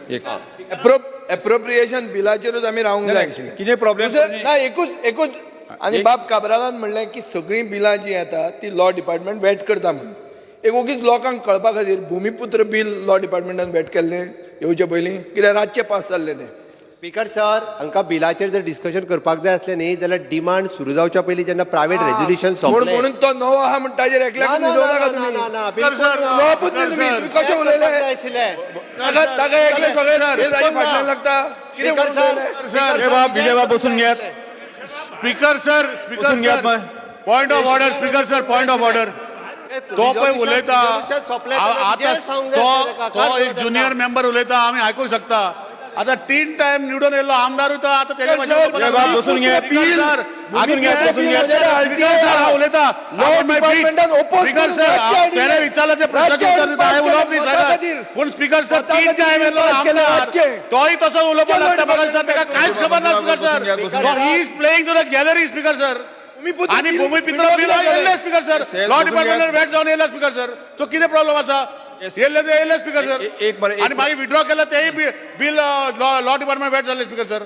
Appropriation बिलाचेरूच आमी रावंक जाय आशिल्लें. कितें प्रॉब्लेम ना एकूच आनी बाब काबरालान म्हणलें की सगळीं बिलां जी येता ती लॉ डिपार्टमेंट वेट करता म्हणून. एक ओगीच लोकांक कळपा खातीर भुमिपुत्र बिल लॉ डिपार्टमेंटान वेट केल्लें येवचे पयलीं कित्याक रातचें पास जाल्लें तें. स्पीकर सर, हांकां बिलाचेर जर डिस्कशन करपाक जाय असलें न्ही जाल्यार डिमांड सुरू जावच्या पयलीं जेन्ना प्रायवेट रेजोल्युशन सोंपलें म्हणून तो नवो आहा म्हणटा ताजेर एकल्याक न्हिदोवं नाका तुमी. लॉपूच न्ही तुमी. तुमी कशें उलयले ताका एकले सगळे हे ताजे फाटल्यान लागता. कितें म्हणून उलयले? विजयबाब बसून घेयात. स्पीकर सर, बसून घेयात मग. Point of order. Speaker sir, point of order. तो पळय उलयता तो एक ज्युनियर मेंबर उलयता, आमी आयकूंक शकता. आता 3 टाइम निवडून येयल्लो आमदारूय तो आता तेजे भाशेन बसून घ्या. उलयता. स्पीकर सर, तेणे विचारल्याचे प्रश्नाचे उत्तर दिता. हांवें उलोवप न्ही सायडा. पूण स्पीकर सर 3 टाइम येयल्लो आमदार तोय तसो उलोवपाक लागता. म्हाका दिसता ताका कांयच खबर ना. Speaker sir, he is playing to the gallery. Speaker sir, आणि भूमिपुत्र बिल येयल्ले. स्पीकर सर, लॉ डिपार्टमेंटान वेट जावन येयला. स्पीकर सर, तो कितें प्रॉब्लेम आसा? येयल्ले ते येयल्ले. स्पीकर सर, आणि मागीर विड्रॉ केला तेय बिल लॉ डिपार्टमेंट वेट जाल्ले. Speaker sir.